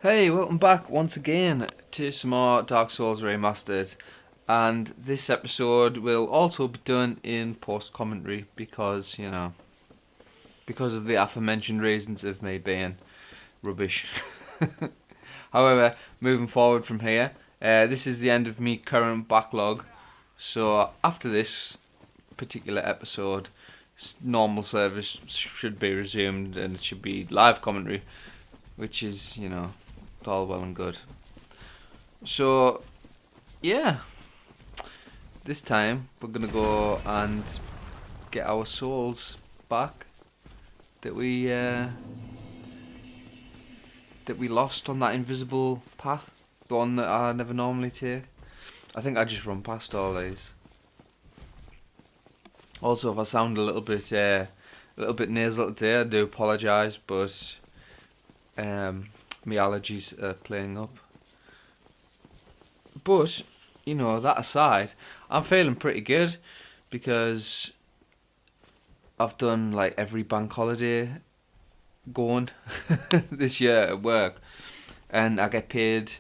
Hey, welcome back once again to some more Dark Souls Remastered. And this episode will also be done in post commentary because, because of the aforementioned reasons of me being rubbish. However, moving forward from here, this is the end of me current backlog. So after this particular episode, normal service should be resumed and it should be live commentary, which is, all well and good. So, yeah, this time we're gonna go and get our souls back that we lost on that invisible path, the one that I never normally take. I think I just run past all these. Also, if I sound a little bit nasal today, I do apologise, but my allergies are playing up. But that aside, I'm feeling pretty good because I've done like every bank holiday going this year at work, and I get paid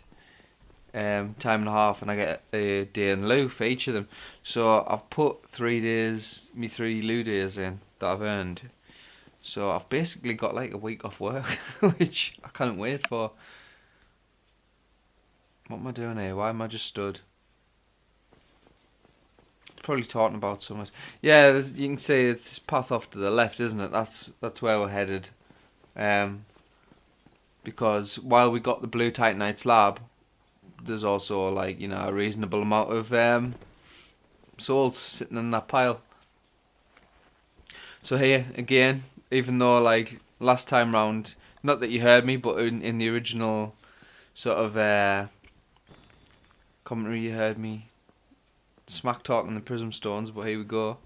time and a half, and I get a day in lieu for each of them. So I've put 3 days, me 3 lieu days in that I've earned. So I've basically got like a week off work, which I can't wait for. What am I doing here? Why am I just stood? Probably talking about something. Yeah, you can see it's this path off to the left, isn't it? That's where we're headed. Because while we got the blue titanite slab, there's also like a reasonable amount of souls sitting in that pile. So here again, even though like last time round, not that you heard me, but in the original sort of commentary, you heard me smack talking the prism stones. But here we go.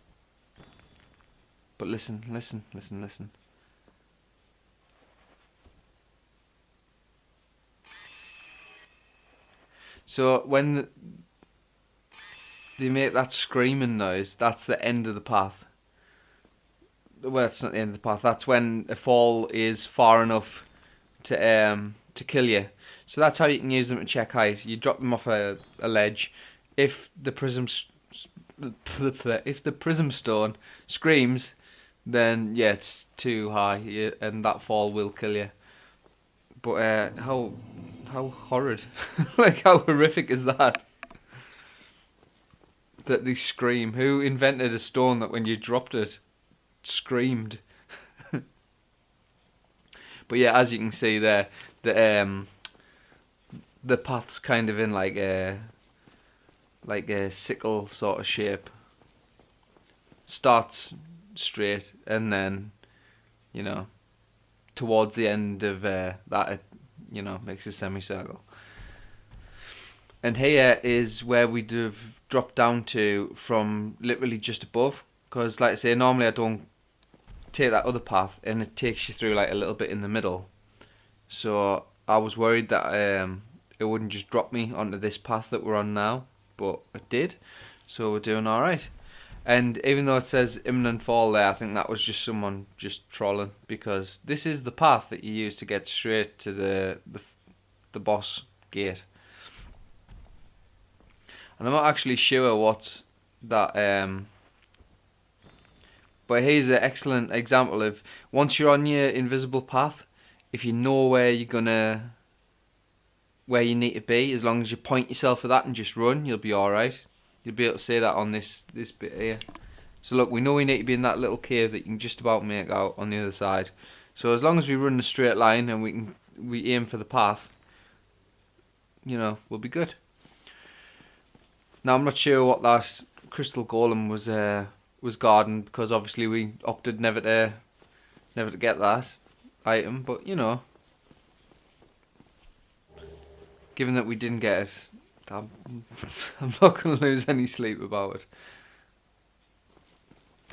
But listen. So when they make that screaming noise, that's the end of the path. Well, it's not the end of the path. That's when a fall is far enough to kill you. So that's how you can use them to check height. You drop them off a ledge. If the prism stone screams, then yeah, it's too high, and that fall will kill you. But how horrid, like how horrific is that? That they scream. Who invented a stone that when you dropped it, screamed? But yeah, as you can see there, the path's kind of in like a sickle sort of shape. Starts straight, and then towards the end of that, it makes a semicircle. And here is where we'd have dropped down to from literally just above. Because, like I say, normally I don't take that other path, and it takes you through like a little bit in the middle. So I was worried that it wouldn't just drop me onto this path that we're on now, but it did. So we're doing all right. And even though it says imminent fall there, I think that was just someone just trolling, because this is the path that you use to get straight to the boss gate. And I'm not actually sure what that but here's an excellent example of once you're on your invisible path, if you know where you need to be, as long as you point yourself at that and just run, you'll be alright. You'll be able to see that on this bit here. So look, we know we need to be in that little cave that you can just about make out on the other side. So as long as we run a straight line and we aim for the path, we'll be good. Now I'm not sure what that crystal golem was guarding, because obviously we opted never to get that item, but given that we didn't get it, I'm not going to lose any sleep about it.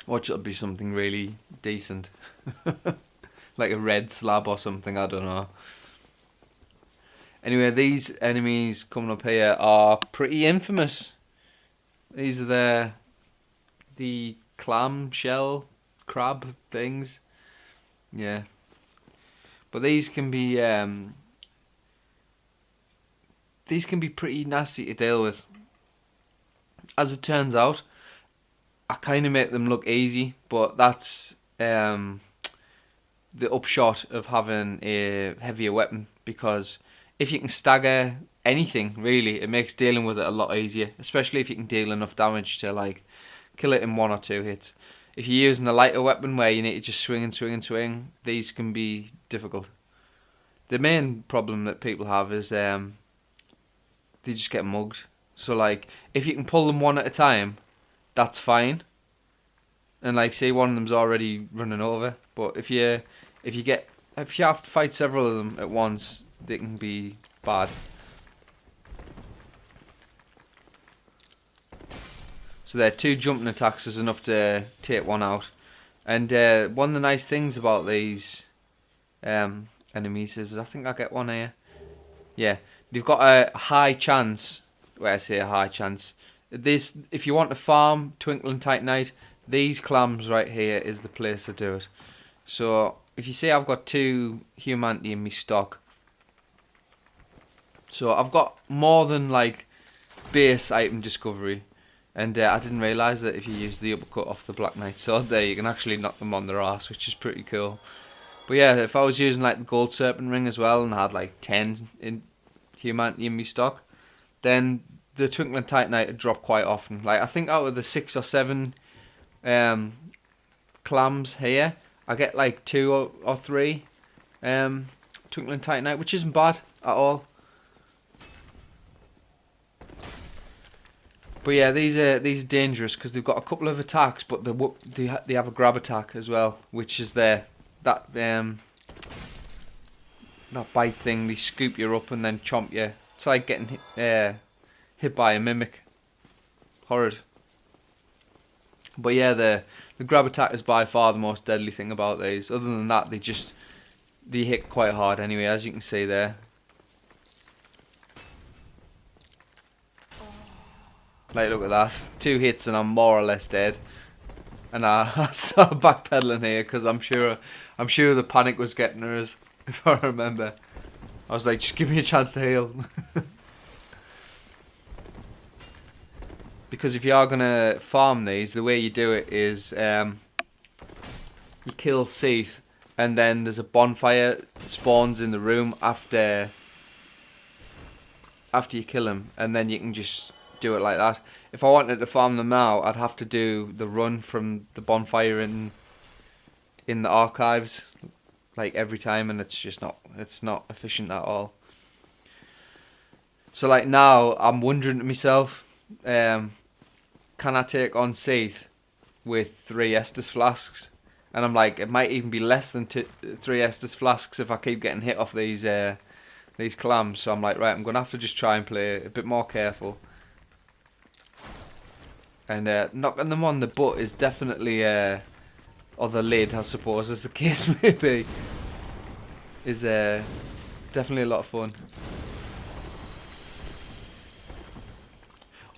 Watch it'll be something really decent. Like a red slab or something, I don't know. Anyway, these enemies coming up here are pretty infamous. These are the clam shell crab things. Yeah. But these can be these can be pretty nasty to deal with. As it turns out, I kind of make them look easy, but that's the upshot of having a heavier weapon, because if you can stagger anything, really, it makes dealing with it a lot easier, especially if you can deal enough damage to like kill it in 1 or 2 hits. If you're using a lighter weapon where you need to just swing and swing and swing, these can be difficult. The main problem that people have is they just get mugged. So like, if you can pull them one at a time, that's fine. And like, say one of them's already running over, but if you have to fight several of them at once, they can be bad. So there, 2 jumping attacks is enough to take one out. And one of the nice things about these enemies is, I think I get one here. Yeah, they've got a high chance. Well, I say a high chance. This, if you want to farm Twinkling Titanite, these clams right here is the place to do it. So if you see, I've got 2 humanity in my stock. So I've got more than like base item discovery. And I didn't realise that if you use the uppercut off the Black Knight sword there, you can actually knock them on their arse, which is pretty cool. But yeah, if I was using like the Gold Serpent Ring as well and had like 10 in humanity in my stock, then the Twinkling Titanite would drop quite often. Like, I think out of the 6 or 7 clams here, I get like 2 or 3 Twinkling Titanite, which isn't bad at all. But yeah, these are dangerous because they've got a couple of attacks, but they have a grab attack as well, which is that bite thing. They scoop you up and then chomp you. It's like getting hit by a mimic. Horrid. But yeah, the grab attack is by far the most deadly thing about these. Other than that, they hit quite hard anyway, as you can see there. Like, look at that. 2 hits and I'm more or less dead. And I started backpedaling here because I'm sure the panic was getting her, if I remember. I was like, just give me a chance to heal. Because if you are going to farm these, the way you do it is you kill seath, and then there's a bonfire spawns in the room after you kill him, and then you can just do it like that. If I wanted to farm them now, I'd have to do the run from the bonfire in the archives, like every time, and it's not efficient at all. So like now, I'm wondering to myself, can I take on seath with 3 Estus flasks? And I'm like, it might even be less than 3 Estus flasks if I keep getting hit off these clams. So I'm like, right, I'm gonna have to just try and play a bit more careful. And knocking them on the butt is definitely, or the lid, I suppose, as the case may be, is definitely a lot of fun.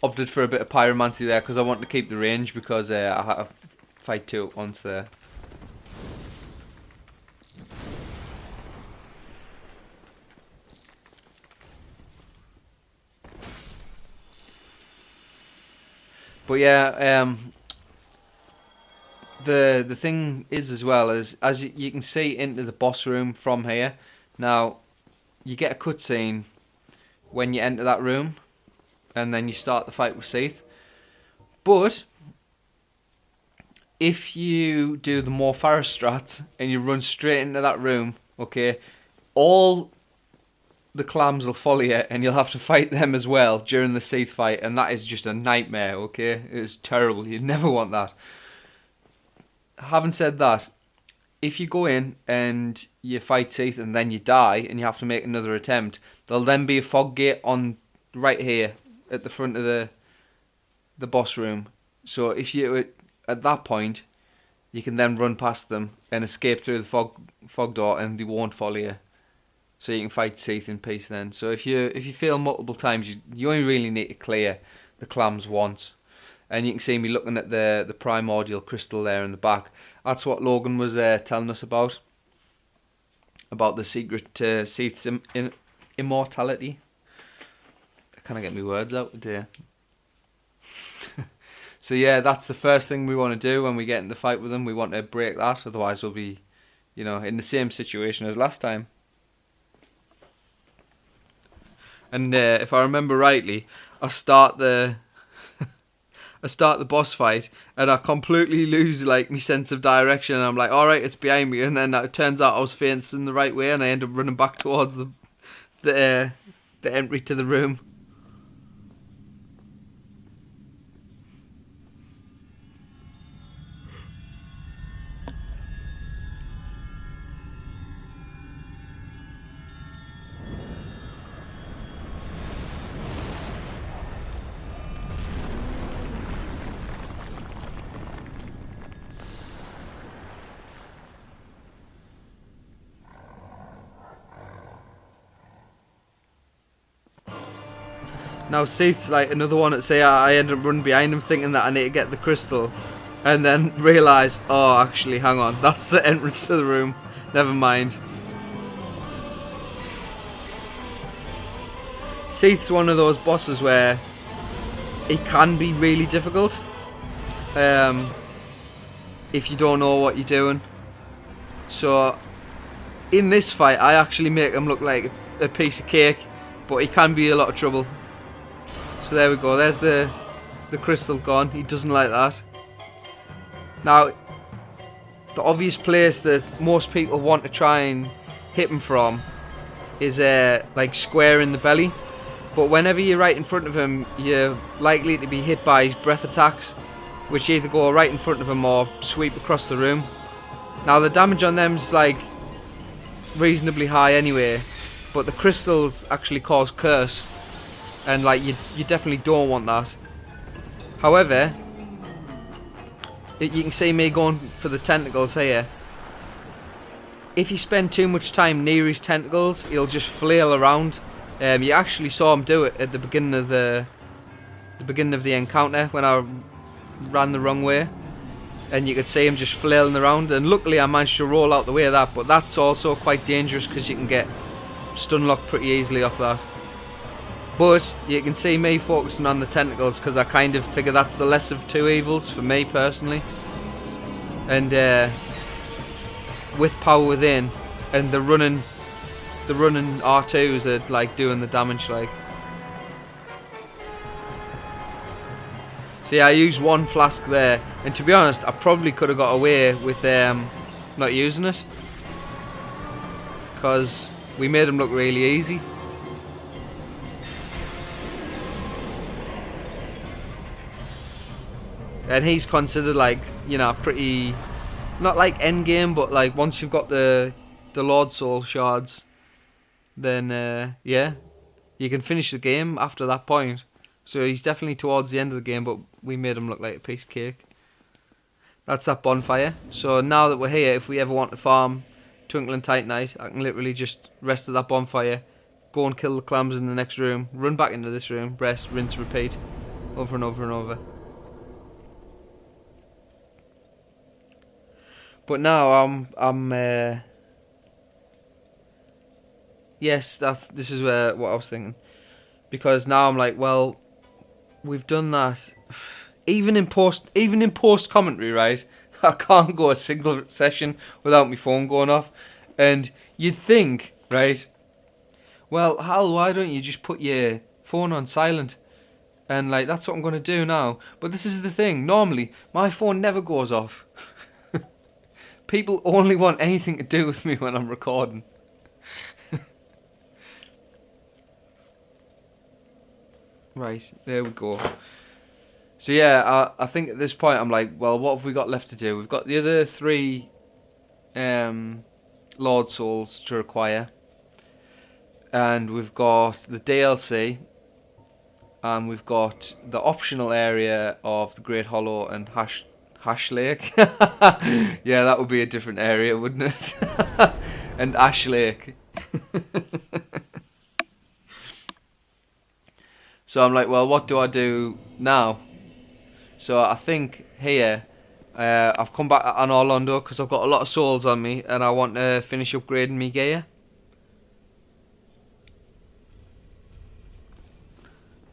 Opted for a bit of pyromancy there because I want to keep the range, because I had to fight 2 at once there. But yeah, the thing is as well, as you can see into the boss room from here. Now, you get a cutscene when you enter that room, and then you start the fight with seath. But if you do the more Faris strat and you run straight into that room, okay, all the clams will follow you, and you'll have to fight them as well during the seath fight, and that is just a nightmare, okay? It's terrible. You never want that. Having said that, if you go in and you fight seath and then you die and you have to make another attempt, there'll then be a fog gate on right here at the front of the boss room. So if you at that point, you can then run past them and escape through the fog door, and they won't follow you. So you can fight seath in peace then. So if you fail multiple times, you only really need to clear the clams once. And you can see me looking at the primordial crystal there in the back. That's what Logan was telling us about the secret to seath's immortality. Can I get my words out today? So yeah, that's the first thing we want to do when we get in the fight with them. We want to break that, otherwise we'll be, in the same situation as last time. And if I remember rightly, I start the boss fight and I completely lose like my sense of direction. And I'm like, all right, it's behind me, and then it turns out I was facing the right way, and I end up running back towards the entry to the room. Now Seath's like another one that say I end up running behind him thinking that I need to get the crystal, and then realise, oh actually hang on, that's the entrance to the room, never mind. Seath's one of those bosses where he can be really difficult if you don't know what you're doing. So in this fight I actually make him look like a piece of cake, but he can be a lot of trouble. So there we go, there's the crystal gone. He doesn't like that. Now, the obvious place that most people want to try and hit him from is like square in the belly. But whenever you're right in front of him, you're likely to be hit by his breath attacks, which either go right in front of him or sweep across the room. Now the damage on them is like reasonably high anyway, but the crystals actually cause curse. And like you definitely don't want that. However, you can see me going for the tentacles here. If you spend too much time near his tentacles, he'll just flail around. You actually saw him do it at the beginning of the encounter when I ran the wrong way, and you could see him just flailing around. And luckily, I managed to roll out the way of that. But that's also quite dangerous because you can get stun locked pretty easily off that. But you can see me focusing on the tentacles because I kind of figure that's the less of two evils for me personally. And with power within and the running R2s are like doing the damage like. So yeah, I used one flask there, and to be honest, I probably could have got away with not using it because we made him look really easy. And he's considered like, pretty, not like endgame, but like once you've got the Lord Soul shards, then yeah, you can finish the game after that point. So he's definitely towards the end of the game, but we made him look like a piece of cake. That's that bonfire. So now that we're here, if we ever want to farm Twinkling Titanite, I can literally just rest at that bonfire, go and kill the clams in the next room, run back into this room, rest, rinse, repeat, over and over and over. But now yes, this is what I was thinking, because now I'm like, well, we've done that. Even in post commentary, right? I can't go a single session without my phone going off, and you'd think, right? Well, Hal, why don't you just put your phone on silent? And like that's what I'm gonna do now. But this is the thing. Normally, my phone never goes off. People only want anything to do with me when I'm recording. Right, there we go. So yeah, I think at this point I'm like, well, what have we got left to do? We've got the other 3 Lord Souls to acquire. And we've got the DLC. And we've got the optional area of the Great Hollow and Hash Lake. Yeah, that would be a different area, wouldn't it? And Ash Lake. So I'm like, well, what do I do now? So I think here, I've come back on Orlando because I've got a lot of souls on me and I want to finish upgrading my gear.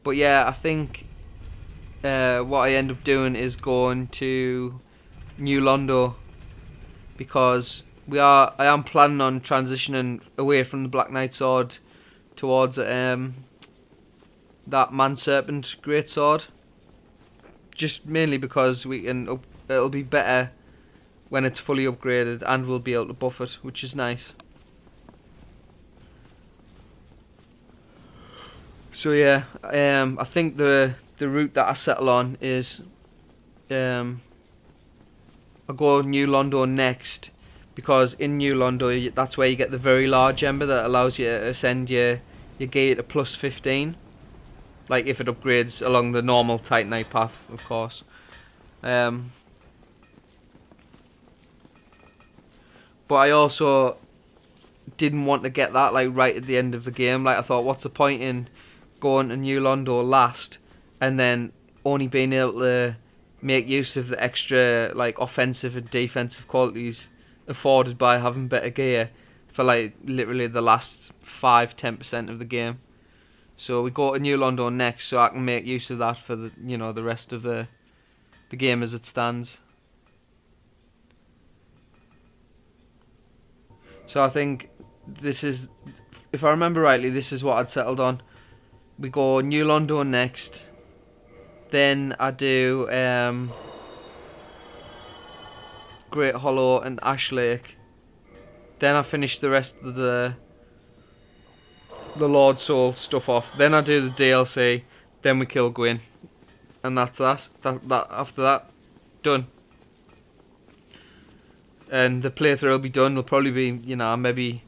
But yeah, I think what I end up doing is going to New Londo, because I am planning on transitioning away from the Black Knight sword towards that Man Serpent Great Sword. Just mainly because it'll be better when it's fully upgraded, and we'll be able to buff it, which is nice. So yeah, I think the route that I settle on is I go New Londo next, because in New Londo that's where you get the very large ember that allows you to ascend your gear to plus 15. Like if it upgrades along the normal Titanite path, of course. But I also didn't want to get that like right at the end of the game. Like I thought, what's the point in going to New Londo last and then only being able to make use of the extra like offensive and defensive qualities afforded by having better gear for like literally the last 5-10% of the game. So we go to New Londo next, so I can make use of that for the rest of the game as it stands. So I think this is, if I remember rightly, this is what I'd settled on. We go New Londo next, then I do Great Hollow and Ash Lake. Then I finish the rest of the Lord Soul stuff off. Then I do the DLC. Then we kill Gwyn, and that's that. That after that, done. And the playthrough will be done. There'll probably be maybe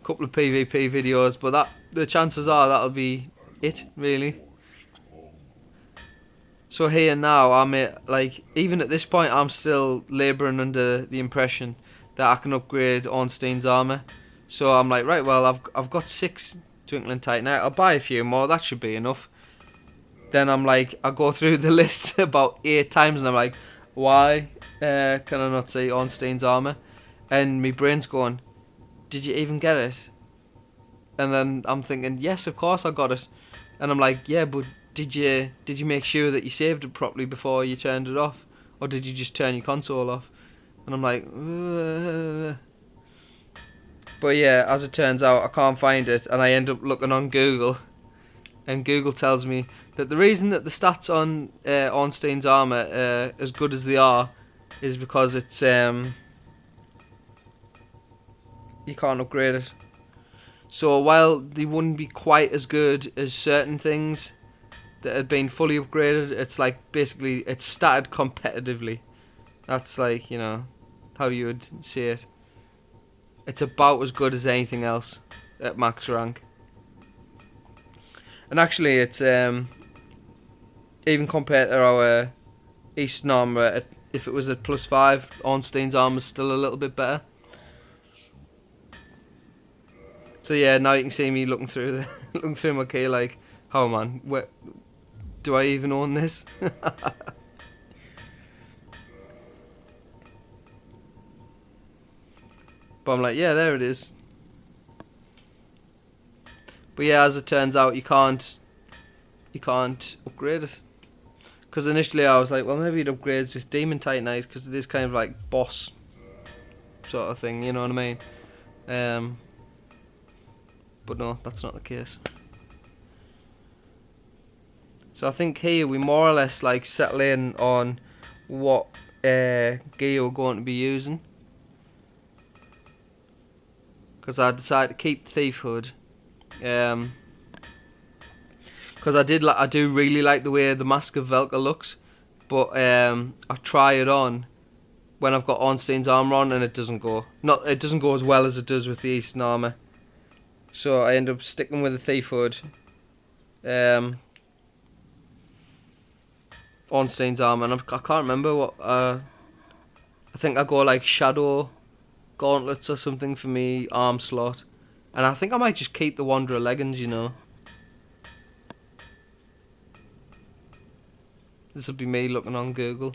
a couple of PvP videos, but the chances are that'll be it really. So here now, even at this point, I'm still labouring under the impression that I can upgrade Ornstein's armour. So I'm like, right, well, I've got 6 Twinkling Titanite. I'll buy a few more. That should be enough. Then I'm like, I go through the list about 8 times, and I'm like, why can I not see Ornstein's armour? And my brain's going, did you even get it? And then I'm thinking, yes, of course I got it. And I'm like, yeah, but did you make sure that you saved it properly before you turned it off, or did you just turn your console off? And I'm like, ugh. But yeah, as it turns out, I can't find it, and I end up looking on Google, and Google tells me that the reason that the stats on Ornstein's armour are as good as they are is because it's you can't upgrade it. So while they wouldn't be quite as good as certain things that had been fully upgraded, it's like basically it's statted competitively. That's like, how you would say it. It's about as good as anything else at max rank. And actually it's even compared to our Eastern armour, if it was at +5, Ornstein's armour's still a little bit better. So yeah, now you can see me looking through looking through my key like, oh man, do I even own this? But I'm like, yeah, there it is. But yeah, as it turns out, you can't upgrade it. Because initially I was like, well, maybe it upgrades with Demon Titanite, because it is kind of like boss sort of thing, you know what I mean? But no, that's not the case. So I think here we more or less like settle in on what gear we're going to be using. Because I decided to keep Thief Hood. Because I do really like the way the Mask of Velka looks, but I try it on when I've got Ornstein's armour on, and it doesn't go. It doesn't go as well as it does with the Eastern armour. So I end up sticking with the Thief Hood. Ornstein's armour, and I can't remember what. I think I go like Shadow Gauntlets or something for me arm slot, and I think I might just keep the Wanderer leggings. This will be me looking on Google.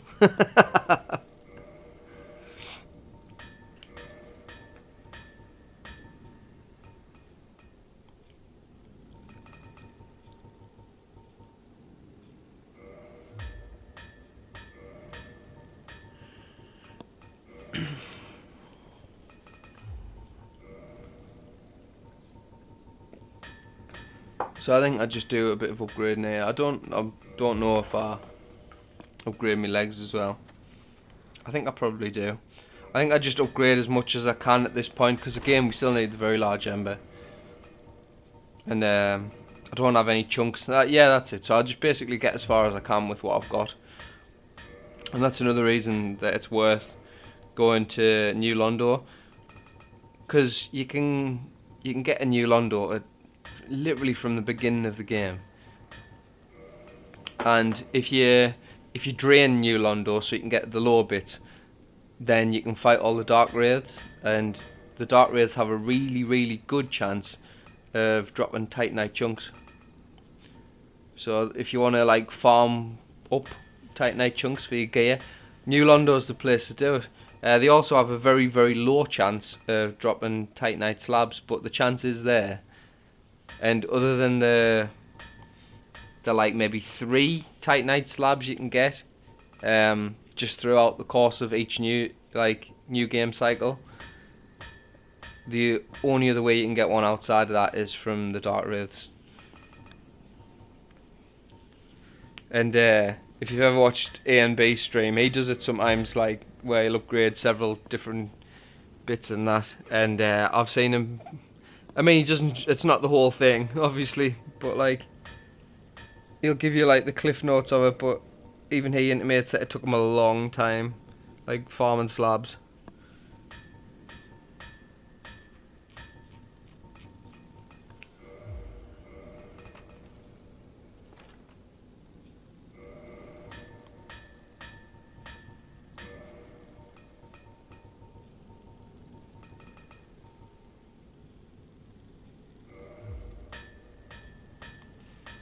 So I think I just do a bit of upgrading here. I don't know if I upgrade my legs as well. I think I probably do. I think I just upgrade as much as I can at this point, because again we still need the very large ember. And I don't have any chunks. Yeah, that's it. So I'll just basically get as far as I can with what I've got. And that's another reason that it's worth going to New Londo, because you can get a New Londo literally from the beginning of the game. And if you drain New Londo so you can get the lower bits, then you can fight all the Dark Wraiths, and the Dark Wraiths have a really good chance of dropping Titanite chunks. So if you want to like farm up Titanite chunks for your gear, New Londo's the place to do it. They also have a very low chance of dropping Titanite slabs, but the chance is there. And other than the like maybe 3 Titanite slabs you can get just throughout the course of each new game cycle, the only other way you can get one outside of that is from the Dark Wraiths. And if you've ever watched A and B stream, he does it sometimes, like where he'll upgrade several different bits and that. And I've seen him. I mean, he doesn't. It's not the whole thing, obviously, but like he'll give you like the cliff notes of it. But even he intimates that it took him a long time, like farming slabs.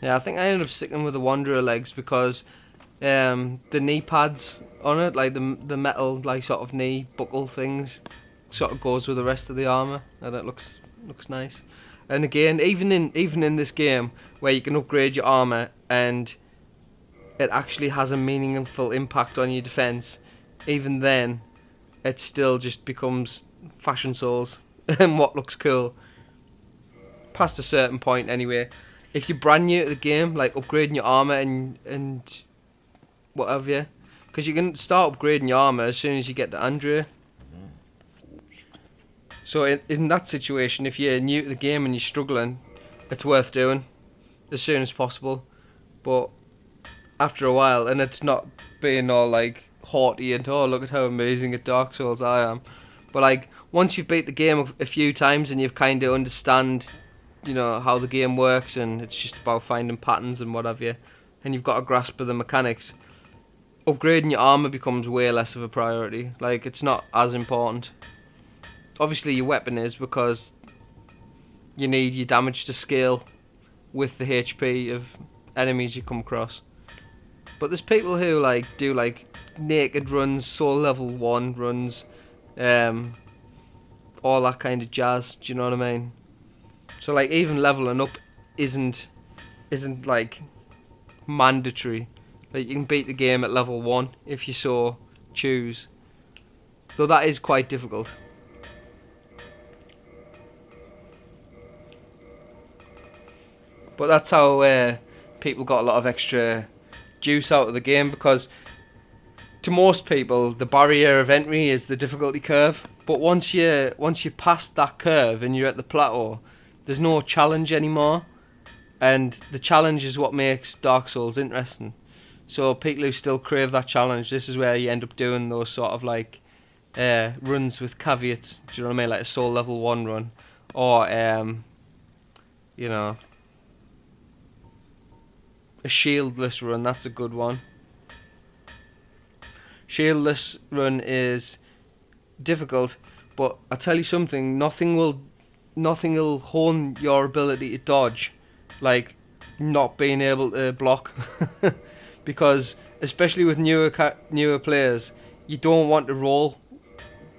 Yeah, I think I ended up sticking with the Wanderer legs because the knee pads on it, like the metal like sort of knee buckle things, sort of goes with the rest of the armor, and it looks nice. And again, even in this game where you can upgrade your armor and it actually has a meaningful impact on your defense, even then it still just becomes fashion souls and what looks cool past a certain point anyway. If you're brand new to the game, like upgrading your armor and whatever, yeah, because you can start upgrading your armor as soon as you get to Andrea. So in that situation, if you're new to the game and you're struggling, it's worth doing as soon as possible. But after a while, and it's not being all like haughty and oh look at how amazing at Dark Souls I am, but like once you've beat the game a few times and you've kind of understand, you know, how the game works, and it's just about finding patterns and whatever, and you've got a grasp of the mechanics, upgrading your armor becomes way less of a priority. Like, it's not as important. Obviously your weapon is, because you need your damage to scale with the HP of enemies you come across. But there's people who like do like naked runs, soul level 1 runs, all that kind of jazz, do you know what I mean? So like even leveling up isn't like mandatory. Like you can beat the game at level 1 if you so choose. Though that is quite difficult. But that's how people got a lot of extra juice out of the game, because to most people the barrier of entry is the difficulty curve. But once you pass that curve and you're at the plateau, there's no challenge anymore, and the challenge is what makes Dark Souls interesting. So people who still crave that challenge, this is where you end up doing those sort of like runs with caveats. Do you know what I mean? Like a soul level 1 run, or you know, a shieldless run. That's a good one. Shieldless run is difficult, but I tell you something, nothing will hone your ability to dodge like not being able to block. Because especially with newer players, you don't want to roll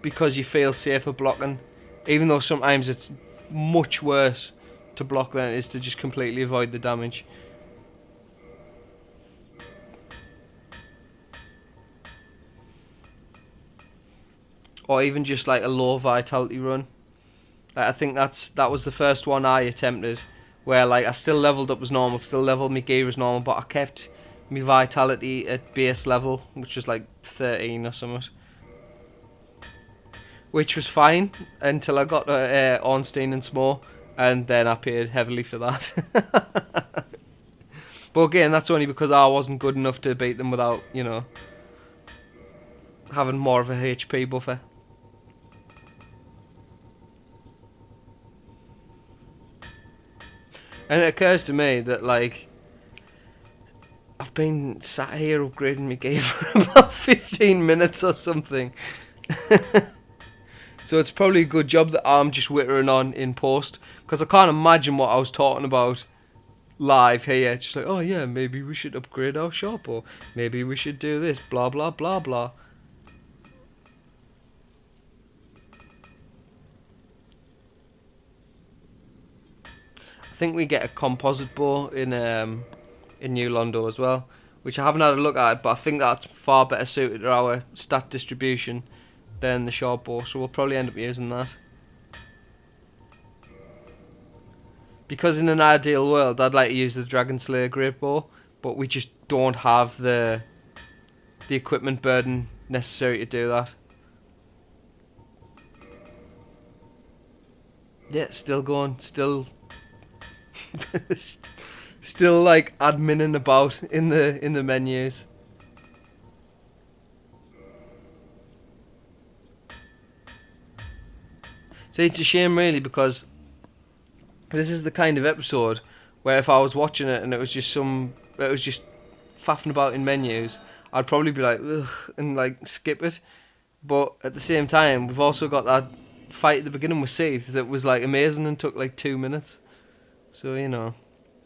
because you feel safer blocking, even though sometimes it's much worse to block than it is to just completely avoid the damage. Or even just like a low vitality run. I think that was the first one I attempted, where like I still leveled up as normal, still leveled my gear as normal, but I kept my vitality at base level, which was like 13 or something, which was fine until I got Ornstein and Small, and then I paid heavily for that. But again, that's only because I wasn't good enough to beat them without, you know, having more of a HP buffer. And it occurs to me that, like, I've been sat here upgrading my gear for about 15 minutes or something. So it's probably a good job that I'm just whittering on in post, because I can't imagine what I was talking about live here. Just like, oh yeah, maybe we should upgrade our shop, or maybe we should do this, blah blah blah blah. I think we get a composite bow in New Londo as well, which I haven't had a look at, but I think that's far better suited to our stat distribution than the short bow, so we'll probably end up using that. Because in an ideal world, I'd like to use the Dragon Slayer Great Bow, but we just don't have the equipment burden necessary to do that. Yeah, still going, still still like adminning about in the menus. See, it's a shame really, because this is the kind of episode where if I was watching it and it was just faffing about in menus, I'd probably be like, ugh, and like skip it. But at the same time, we've also got that fight at the beginning with Seath that was like amazing and took like 2 minutes. So, you know,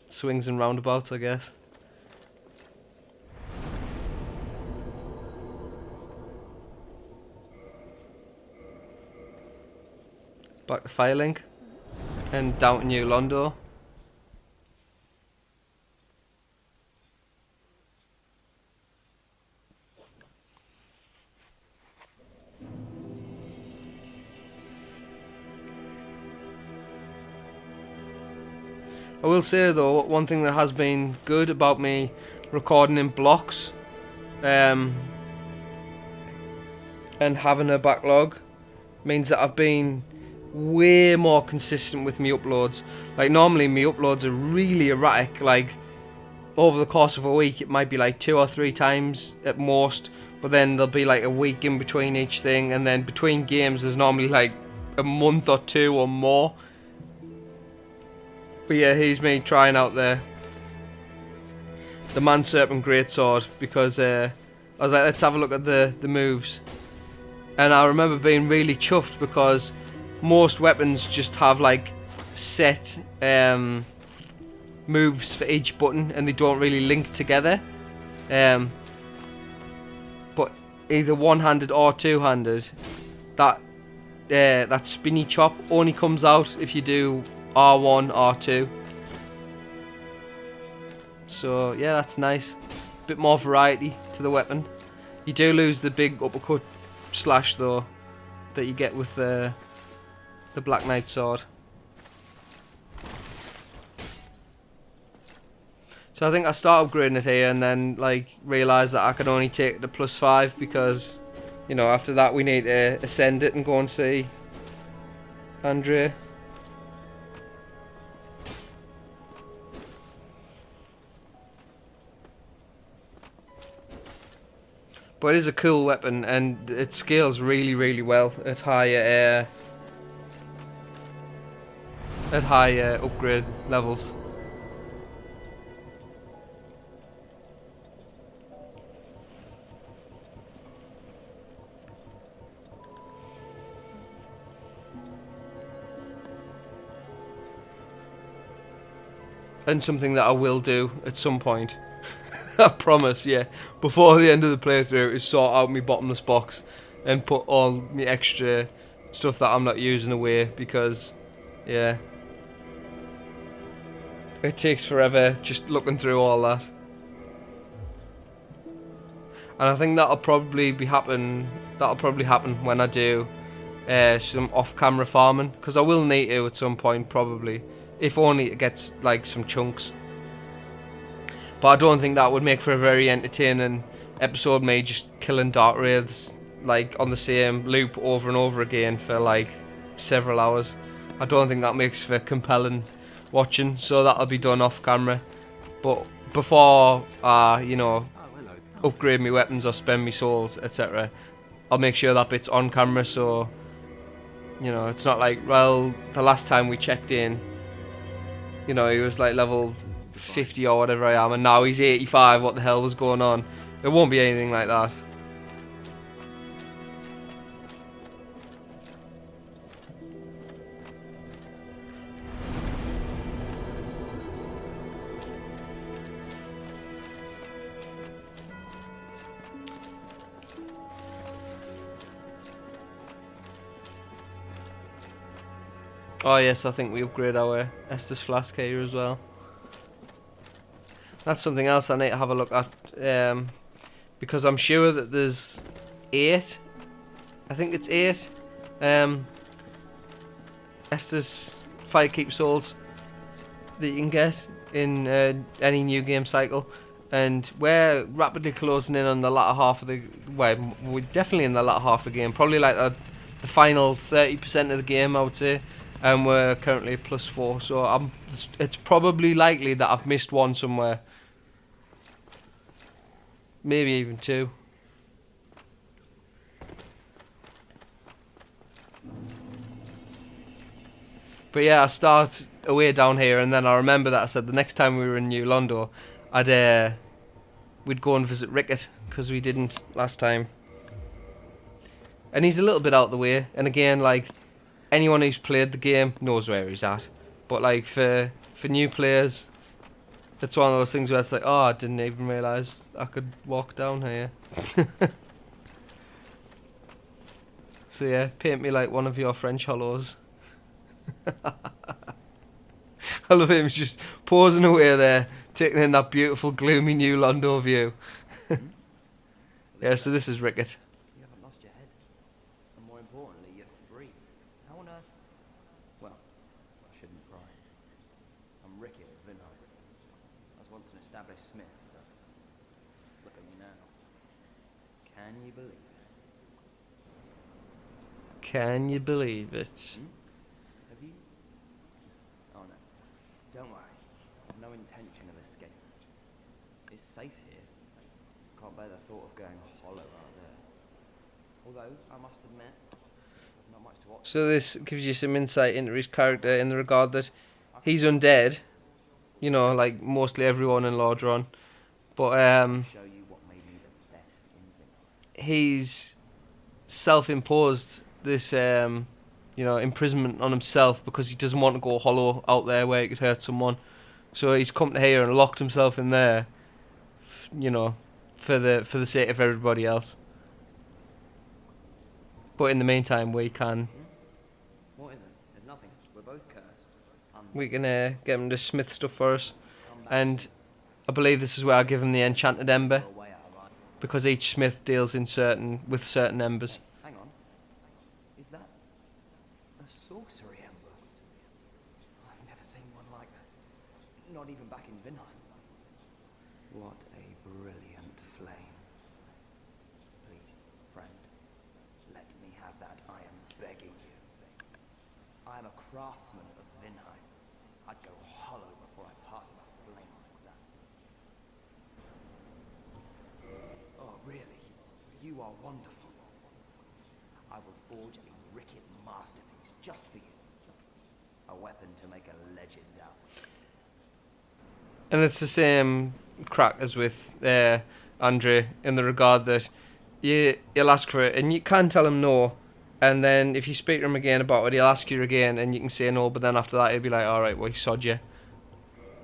swings and roundabouts, I guess. Back to Firelink and down to New Londo. I will say though, one thing that has been good about me recording in blocks and having a backlog means that I've been way more consistent with me uploads. Like normally me uploads are really erratic, like over the course of a week it might be like 2 or 3 times at most, but then there'll be like a week in between each thing, and then between games there's normally like a month or 2 or more. But yeah, here's me trying out the Man Serpent Greatsword, because I was like, let's have a look at the moves. And I remember being really chuffed because most weapons just have like set moves for each button and they don't really link together. But either one-handed or two-handed, that spinny chop only comes out if you do R1, R2. So yeah, that's nice. Bit more variety to the weapon. You do lose the big uppercut slash though that you get with the Black Knight sword. So I think I start upgrading it here and then like realise that I can only take it to +5, because you know after that we need to ascend it and go and see Andre. But it is a cool weapon and it scales really, really well at higher upgrade levels. And something that I will do at some point. I promise, yeah. Before the end of the playthrough is sort out my bottomless box and put all my extra stuff that I'm not using away, because, yeah, it takes forever just looking through all that. And I think that'll probably happen when I do some off-camera farming, because I will need to at some point probably, if only it gets like some chunks. But I don't think that would make for a very entertaining episode, me just killing dark wraiths like on the same loop over and over again for like several hours. I don't think that makes for compelling watching, so that'll be done off camera. But before you know, upgrade my weapons or spend my souls, etc., I'll make sure that bit's on camera, so you know, it's not like, well, the last time we checked in, you know, he was like level 50 or whatever I am, and now he's 85, what the hell was going on? There won't be anything like that. Oh yes, I think we upgrade our Estus flask here as well. That's something else I need to have a look at, because I'm sure that there's 8, I think it's 8 Estus Firekeep souls that you can get in any new game cycle, and we're rapidly closing in on the latter half of the, well, we're definitely in the latter half of the game, probably like the final 30% of the game, I would say. And we're currently at +4, so it's probably likely that I've missed one somewhere. Maybe even 2. But yeah, I start away down here, and then I remember that I said the next time we were in New Londo, we'd go and visit Rickett, because we didn't last time. And he's a little bit out of the way, and again, like, anyone who's played the game knows where he's at. But like for new players, it's one of those things where it's like, oh, I didn't even realise I could walk down here. So yeah, paint me like one of your French hollows. I love him just pausing away there, taking in that beautiful gloomy New Londo view. Yeah, so this is Rickett. You haven't lost your head. And more importantly, you're free. How on earth? Well, I shouldn't cry. I'm Rickett of Vinheim. I was once an established smith, but look at me now. Can you believe it? Can you believe it? Have you? Oh no. Don't worry. I've no intention of escaping. It's safe here. Can't bear the thought of going hollow out there. Although, I must admit, I've not much to watch. So this gives you some insight into his character in the regard that he's undead. You know, like mostly everyone in Lordron. But Show you what made me the best in Vinheim. he's self-imposed this you know, imprisonment on himself because he doesn't want to go hollow out there where he could hurt someone. So he's come to here and locked himself in there, you know, for the sake of everybody else. But in the meantime, we can What is it? There's nothing. We're both cursed. get him to smith stuff for us, and I believe this is where I give him the enchanted ember, because each smith deals with certain embers. Hang on. Is that a sorcery ember? I've never seen one like that. Not even back in Vinheim. What a brilliant flame. Please, friend, let me have that, I am begging you. I am a craftsman of Vinheim. I'd go hollow before I pass a flame like that. Oh, really? You are wonderful. I will forge a Rickett masterpiece just for you. A weapon to make a legend out of. And it's the same crack as with Andre, in the regard that you'll ask for it and you can tell him no, and then if you speak to him again about it, he'll ask you again and you can say no, but then after that he'll be like, alright, well, he sod you.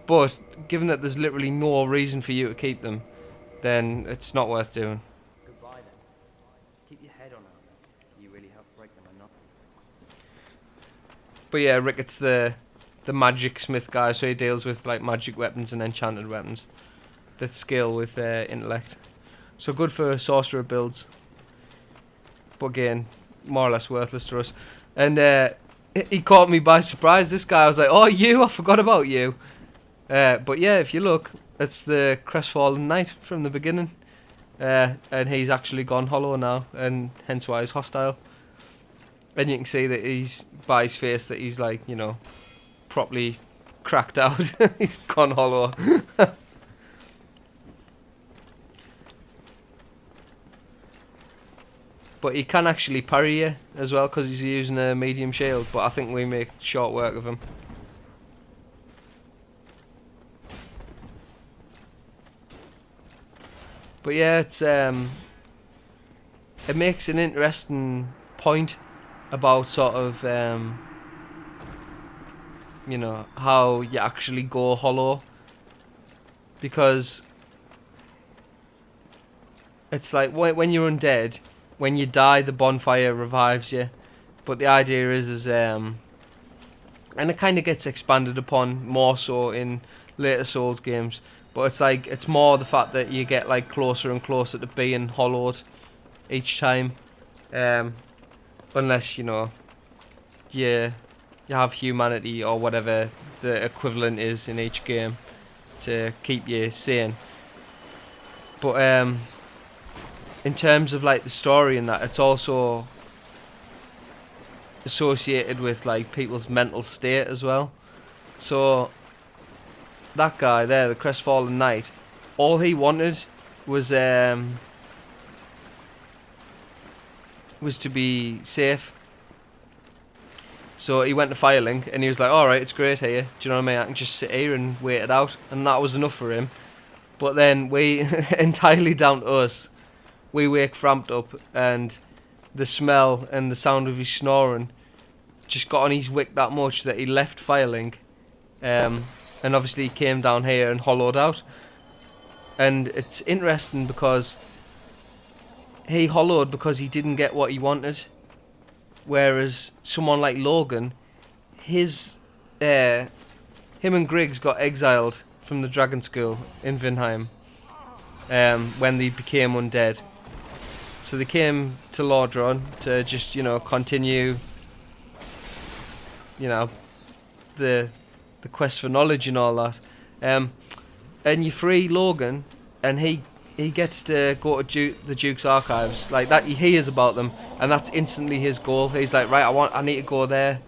But given that there's literally no reason for you to keep them, then it's not worth doing. Goodbye then. Keep your head on out there. You really help break them or not. But yeah, Rickett's the magic smith guy, so he deals with like magic weapons and enchanted weapons that scale with intellect. So good for sorcerer builds, but again, more or less worthless to us. And he caught me by surprise. This guy, I was like, "Oh, you! I forgot about you." But yeah, if you look, it's the crestfallen knight from the beginning, and he's actually gone hollow now, and hence why he's hostile. And you can see that he's by his face that he's like, you know, properly cracked out. He's gone hollow. But he can actually parry you as well because he's using a medium shield. But I think we make short work of him. But yeah, it makes an interesting point about sort of you know, how you actually go hollow, because it's like when you're undead, when you die, the bonfire revives you. But the idea is and it kind of gets expanded upon more so in later Souls games. But it's like it's more the fact that you get like closer and closer to being hollowed each time, unless you know you have humanity or whatever the equivalent is in each game to keep you sane. But in terms of like the story and that, it's also associated with like people's mental state as well. So that guy there, the crestfallen knight, all he wanted was to be safe. So he went to Firelink and he was like, alright, it's great here, do you know what I mean? I can just sit here and wait it out. And that was enough for him. But then we, entirely down to us, we wake Framped up and the smell and the sound of his snoring just got on his wick that much that he left Firelink. And obviously he came down here and hollowed out. And it's interesting because he hollowed because he didn't get what he wanted. Whereas someone like Logan, him and Griggs got exiled from the Dragon School in Vinheim when they became undead. So they came to Lordran to just, you know, continue, you know, the quest for knowledge and all that. And you free Logan, and he gets to go to the Duke's archives like that. He hears about them, and that's instantly his goal. He's like, right, I need to go there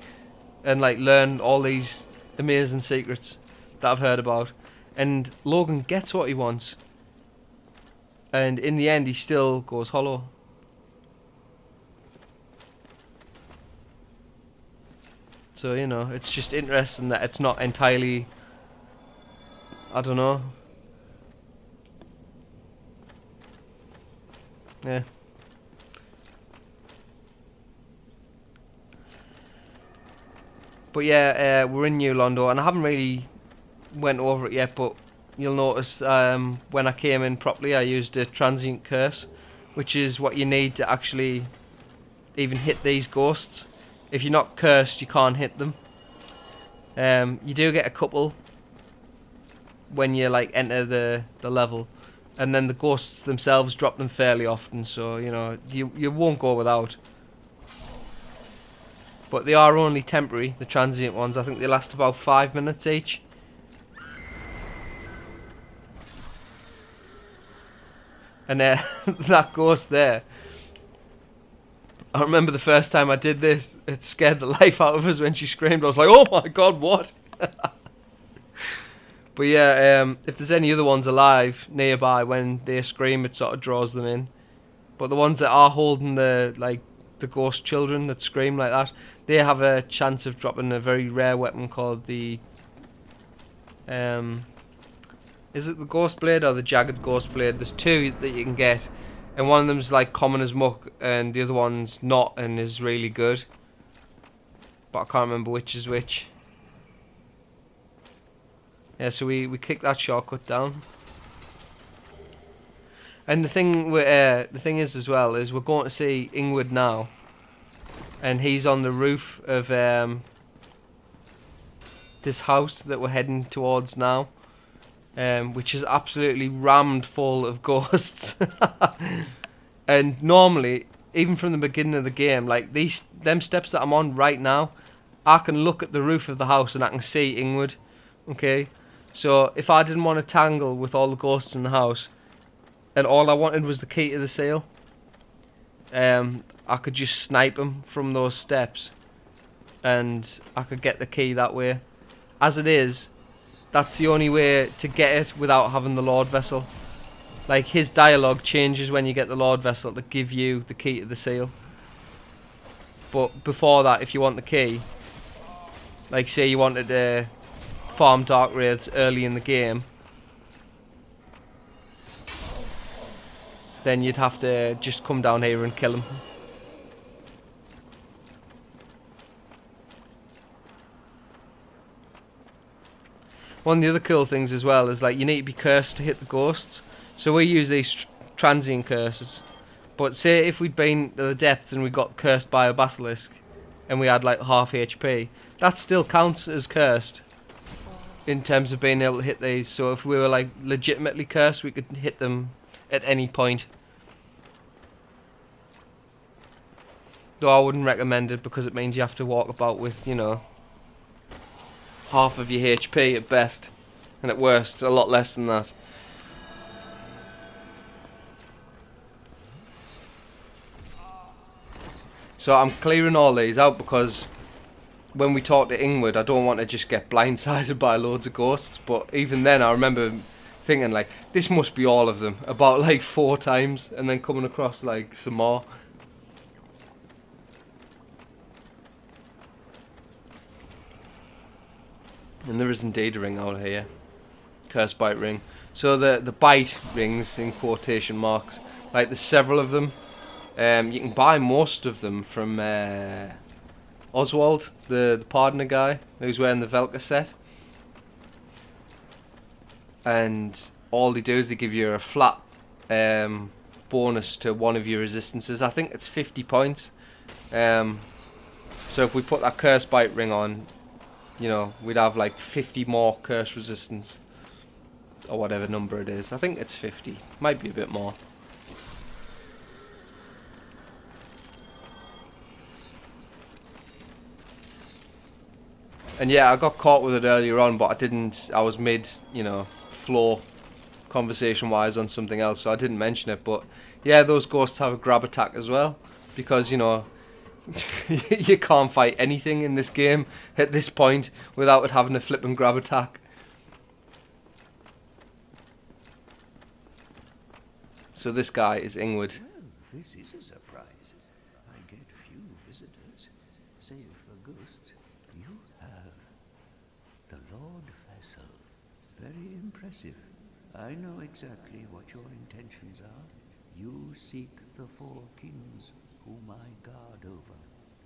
and like learn all these amazing secrets that I've heard about. And Logan gets what he wants, and in the end, he still goes hollow. So you know, it's just interesting that it's not entirely, I don't know. Yeah. But yeah, we're in New Londo, and I haven't really went over it yet, but you'll notice when I came in properly, I used a transient curse, which is what you need to actually even hit these ghosts. If you're not cursed, you can't hit them. You do get a couple when you like enter the level, and then the ghosts themselves drop them fairly often, so you know you won't go without. But they are only temporary, the transient ones. I think they last about 5 minutes each. And that ghost there, I remember the first time I did this, it scared the life out of us when she screamed. I was like, oh my god, what? But yeah, if there's any other ones alive nearby, when they scream, it sort of draws them in. But the ones that are holding the ghost children that scream like that, they have a chance of dropping a very rare weapon called the is it the Ghost Blade or the Jagged Ghost Blade? There's two that you can get, and one of them's like common as muck, and the other one's not and is really good. But I can't remember which is which. Yeah, so we kick that shortcut down. And the thing is as well is we're going to see Ingrid now, and he's on the roof of this house that we're heading towards now, which is absolutely rammed full of ghosts. And normally, even from the beginning of the game, like them steps that I'm on right now, I can look at the roof of the house and I can see Ingwood. Okay, so if I didn't want to tangle with all the ghosts in the house, and all I wanted was the key to the seal, I could just snipe them from those steps, and I could get the key that way. As it is, that's the only way to get it without having the Lord Vessel. Like, his dialogue changes when you get the Lord Vessel to give you the key to the seal. But before that, if you want the key, like say you wanted to farm Dark Wraiths early in the game, then you'd have to just come down here and kill them. One of the other cool things as well is, like, you need to be cursed to hit the ghosts. So we use these transient curses. But say if we'd been to the depths and we got cursed by a basilisk and we had like half HP, that still counts as cursed in terms of being able to hit these. So if we were like legitimately cursed, we could hit them at any point. Though I wouldn't recommend it because it means you have to walk about with, you know, half of your HP at best, and at worst a lot less than that. So I'm clearing all these out because when we talk to Ingwood, I don't want to just get blindsided by loads of ghosts. But even then, I remember thinking, like, this must be all of them, about like 4 times, and then coming across like some more. And there is indeed a ring out here, Curse Bite Ring. So the bite rings in quotation marks, like there's several of them. You can buy most of them from Oswald, the partner guy who's wearing the Velka set. And all they do is they give you a flat bonus to one of your resistances. I think it's 50 points. So if we put that Curse Bite ring on, you know, we'd have like 50 more curse resistance. Or whatever number it is. I think it's 50. Might be a bit more. And yeah, I got caught with it earlier on, but I didn't. I was mid, you know, flow conversation-wise on something else, so I didn't mention it. But yeah, those ghosts have a grab attack as well, because, you know, you can't fight anything in this game at this point without it having a flipping grab attack. So this guy is Ingwood. Well, this is a surprise. I get few visitors, save for ghosts. You have the Lord Vessel. Very impressive. I know exactly what your intentions are. You seek the 4 kings whom I guard over.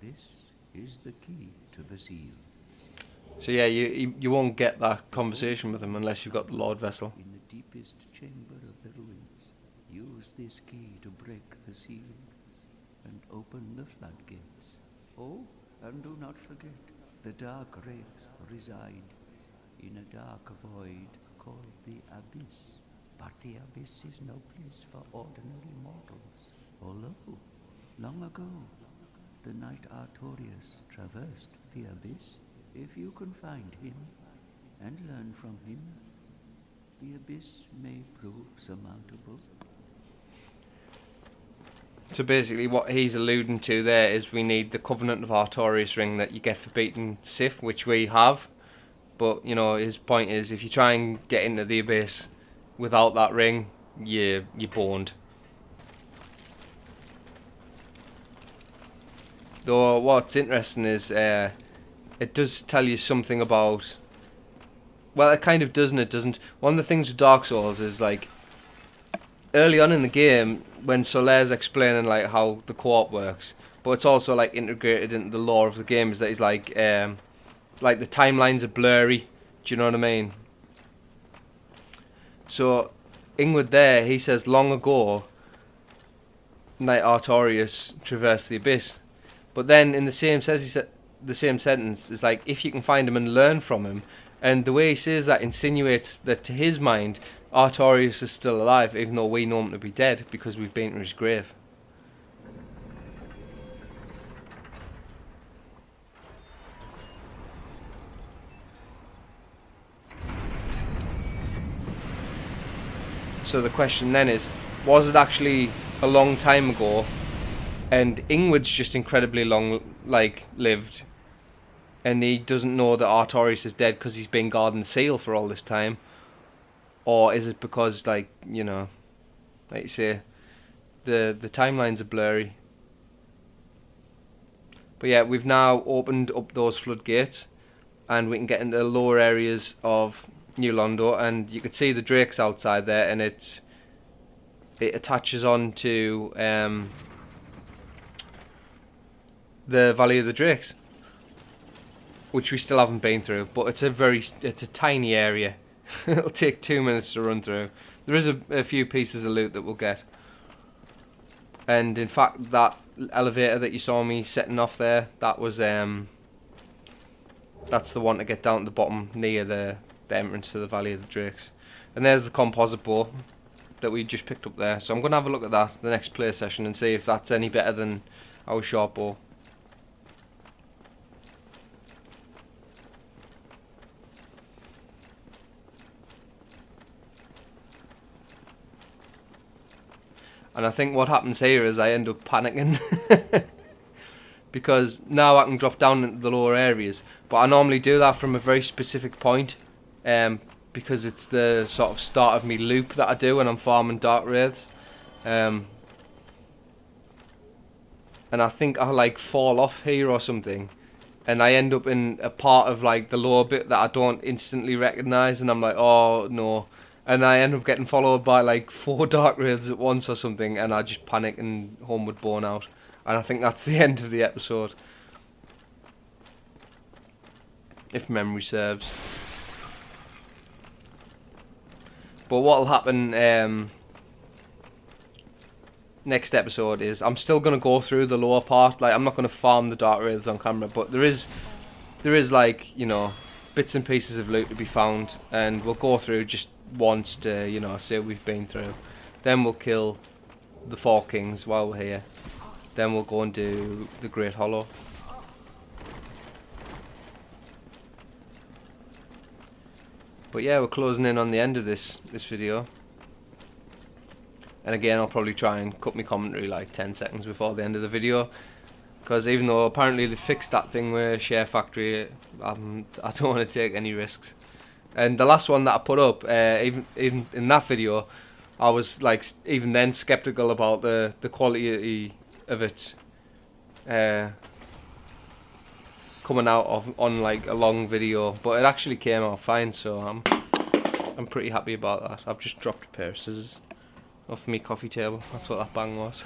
This is the key to the seal. So yeah, you won't get that conversation with him unless you've got the Lord Vessel. In the deepest chamber of the ruins, use this key to break the seal and open the floodgates. Oh, and do not forget, the Dark Wraiths reside in a dark void called the Abyss. But the Abyss is no place for ordinary mortals. Although, long ago, the knight Artorius traversed the Abyss. If you can find him and learn from him, the Abyss may prove surmountable. So basically what he's alluding to there is we need the Covenant of Artorius ring that you get for beating Sith, which we have. But, you know, his point is if you try and get into the Abyss without that ring, you're boned. Though what's interesting is it does tell you something about... Well, it kind of does and it doesn't. One of the things with Dark Souls is, like, early on in the game, when Solaire's explaining like how the co-op works, but it's also like integrated into the lore of the game, is that he's like the timelines are blurry. Do you know what I mean? So Ingwood there, he says long ago, Knight Artorius traversed the Abyss, but then in the same sentence is like if you can find him and learn from him, and the way he says that insinuates that to his mind Artorius is still alive, even though we know him to be dead because we've been to his grave. So the question then is, was it actually a long time ago, and Ingrid's just incredibly long, like, lived, and he doesn't know that Artorias is dead because he's been guarding the seal for all this time? Or is it because, like, you know, like you say, the timelines are blurry? But yeah, we've now opened up those floodgates, and we can get into the lower areas of New Londo, and you can see the drakes outside there, and it attaches on to the Valley of the Drakes, which we still haven't been through, but it's a tiny area. It'll take 2 minutes to run through. There is a few pieces of loot that we'll get, and in fact that elevator that you saw me setting off there, that was that's the one to get down to the bottom near the entrance to the Valley of the Drakes. And there's the composite bow that we just picked up there, so I'm going to have a look at that the next play session and see if that's any better than our sharp bow. And I think what happens here is I end up panicking because now I can drop down into the lower areas, but I normally do that from a very specific point, because it's the sort of start of me loop that I do when I'm farming Dark Wraiths, and I think I like fall off here or something, and I end up in a part of like the lower bit that I don't instantly recognise, and I'm like, oh no. And I end up getting followed by like 4 Dark Wraiths at once or something, and I just panic and homeward borne out. And I think that's the end of the episode, if memory serves. But what'll happen next episode is I'm still gonna go through the lower part. Like, I'm not gonna farm the Dark Wraiths on camera, but there is like, you know, bits and pieces of loot to be found, and we'll go through just once to, you know, see what we've been through. Then we'll kill the 4 kings while we're here. Then we'll go and do the Great Hollow. But yeah, we're closing in on the end of this video. And again, I'll probably try and cut my commentary like 10 seconds before the end of the video, because even though apparently they fixed that thing with Share Factory, I don't want to take any risks. And the last one that I put up, even in that video, I was like even then skeptical about the quality of it coming out on like a long video, but it actually came out fine, so I'm pretty happy about that. I've just dropped a pair of scissors off my coffee table. That's what that bang was.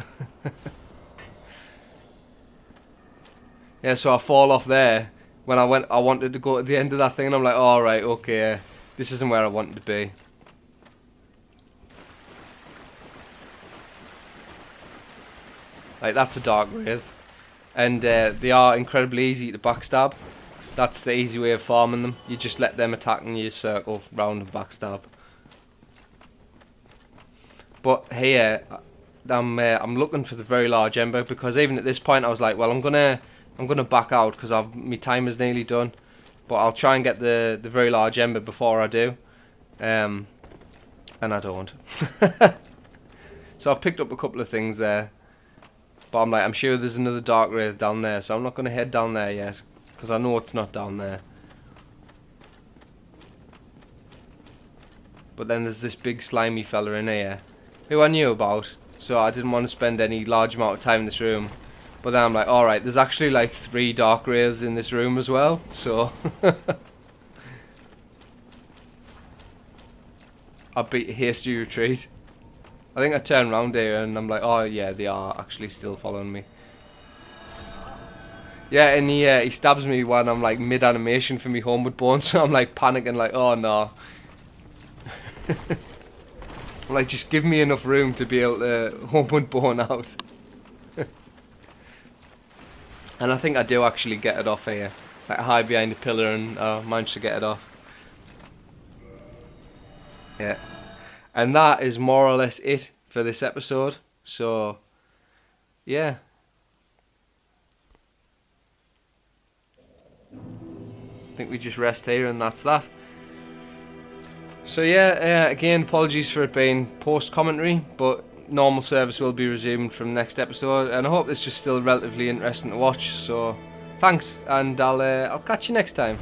Yeah, so I fall off there when I wanted to go to the end of that thing, and I'm like, all right, okay, this isn't where I wanted to be. Like, that's a Dark Wraith, and they are incredibly easy to backstab. That's the easy way of farming them. You just let them attack and you circle round and backstab. But here, I'm looking for the very large ember, because even at this point I was like, well, I'm gonna back out because my time is nearly done. But I'll try and get the very large ember before I do, and I don't. So I've picked up a couple of things there, but I'm like, I'm sure there's another Dark Wraith down there, so I'm not gonna head down there yet, because I know it's not down there. But then there's this big slimy fella in here who I knew about, so I didn't want to spend any large amount of time in this room. But then I'm like, alright, there's actually like 3 Dark Wraiths in this room as well, so I beat a hasty retreat. I think I turned around here and I'm like, oh yeah, they are actually still following me. Yeah, and he stabs me when I'm like mid-animation for me homeward born, so I'm like panicking, like, oh no. I'm like, just give me enough room to be able to homeward born out. And I think I do actually get it off here. Like, I hide behind a pillar and manage to get it off. Yeah. And that is more or less it for this episode. So, yeah. I think we just rest here and that's that. So yeah, again, apologies for it being post-commentary, but normal service will be resumed from next episode, and I hope it's just still relatively interesting to watch. So thanks, and I'll catch you next time.